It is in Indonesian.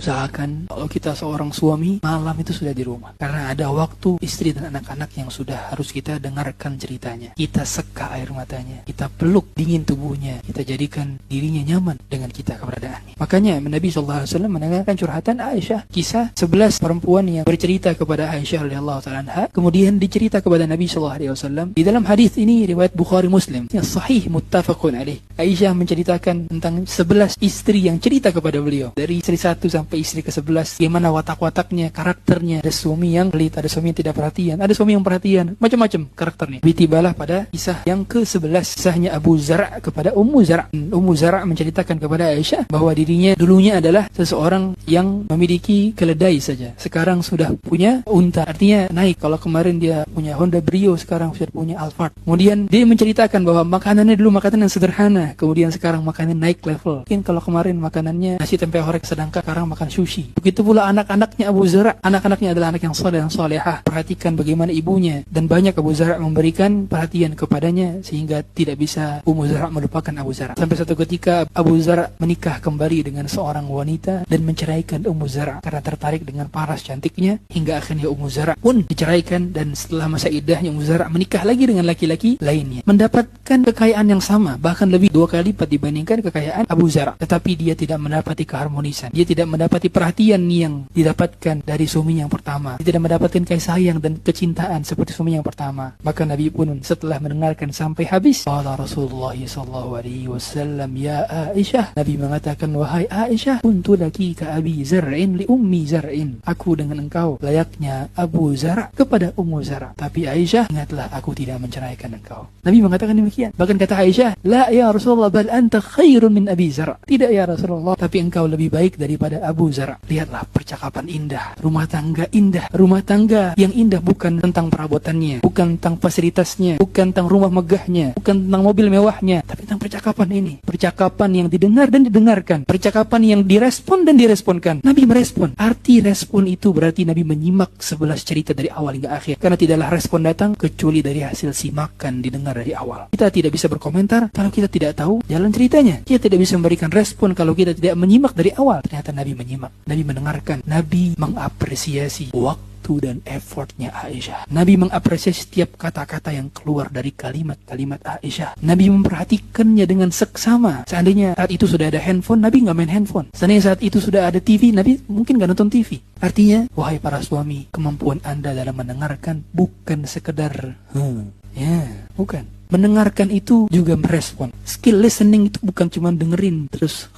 usahakan kalau kita seorang suami, malam itu sudah di rumah. Karena ada waktu istri dan anak-anak yang sudah harus kita dengarkan ceritanya. Kita seka air matanya, kita peluk dingin tubuhnya, kita jadikan dirinya nyaman dengan kita keberadaannya. Makanya Nabi SAW mendengarkan curhatan Aisyah, kisah 11 perempuan yang bercerita kepada Aisyah radhiyallahu ta'ala anha, kemudian dicerita kepada Nabi SAW. Di dalam hadis ini riwayat Bukhari Muslim yang sahih muttafaqun alaih. Aisyah menceritakan tentang 11 istri yang cerita kepada beliau, dari istri 1 sampai istri ke-11, bagaimana watak-wataknya, karakternya. Ada suami yang pelit, ada suami yang tidak perhatian, ada suami yang perhatian, macam-macam karakternya. Tibalah pada kisah yang ke-11, kisahnya Abu Zar' kepada Ummu Zar'. Ummu Zar' menceritakan kepada Aisyah bahwa dirinya dulunya adalah seseorang yang memiliki keledai saja, sekarang sudah punya unta, artinya naik. Kalau kemarin dia punya Honda Brio, sekarang sudah punya Alphard. Kemudian dia menceritakan bahwa makanannya dulu makanan yang sederhana, kemudian sekarang makanan naik level. Mungkin kalau kemarin makanannya nasi tempe orek, sedangkan sekarang makan sushi. Begitu pula anak-anaknya Abu Zar'. Anak-anaknya adalah anak yang saleh dan salehah. Perhatikan bagaimana ibunya, dan banyak Abu Zar' memberikan perhatian kepadanya sehingga tidak bisa Ummu Zar' melupakan Abu Zar'. Sampai satu ketika Abu Zar' menikah kembali dengan seorang wanita dan menceraikan Ummu Zar' karena tertarik dengan paras cantiknya, hingga akhirnya Ummu Zar' pun diceraikan, dan setelah masa iddahnya Ummu Zar' menikah lagi dengan laki-laki lainnya, mendapatkan kekayaan yang sama, bahkan lebih 2 kali lipat dibandingkan kekayaan Abu Zar'. Tetapi dia tidak mendapati keharmonisan, dia tidak mendapati perhatian yang didapatkan dari suami yang pertama, dia tidak mendapatkan kasih sayang dan kecintaan seperti suami yang pertama. Maka Nabi pun setelah mendengarkan sampai habis, qala Rasulullah sallallahu alaihi wasallam, ya Aisyah, Nabi mengatakan, wahai Aisyah, kuntu laki ka Abi Zar'in li Ummi Zar'in, aku dengan engkau layaknya Abu Zar' kepada Ummu Zar'. Tapi Aisyah, ingatlah aku tidak menceraikan engkau. Nabi mengatakan demikian. Bahkan kata Aisyah, la ya Rasulullah, bal anta khairun min Abi Zar'. Tidak ya Rasulullah, tapi engkau lebih baik daripada Abu Zar'. Lihatlah percakapan indah, rumah tangga indah. Rumah tangga yang indah bukan tentang perabotannya, bukan tentang fasilitasnya, bukan tentang rumah megahnya, bukan tentang mobil mewahnya, tapi tentang percakapan ini. Percakapan yang didengar dan didengarkan, percakapan yang direspon dan diresponkan. Nabi merespon. Arti respon itu berarti Nabi menyimak 11 cerita dari awal hingga akhir, karena tidaklah respon datang kecuali dari hasil simakan didengar dari awal. Kita tidak bisa berkomentar kalau kita tidak tahu jalan ceritanya. Kita tidak bisa memberikan respon kalau kita tidak menyimak dari awal. Ternyata Nabi menyimak, Nabi mendengarkan, Nabi mengapresiasi waktu dan effortnya Aisyah. Nabi mengapresiasi setiap kata-kata yang keluar dari kalimat-kalimat Aisyah. Nabi memperhatikannya dengan seksama. Seandainya saat itu sudah ada handphone, Nabi nggak main handphone. Seandainya saat itu sudah ada TV, Nabi mungkin nggak nonton TV. Artinya, wahai para suami, kemampuan Anda dalam mendengarkan bukan sekedar bukan. Mendengarkan itu juga merespon. Skill listening itu bukan cuma dengerin terus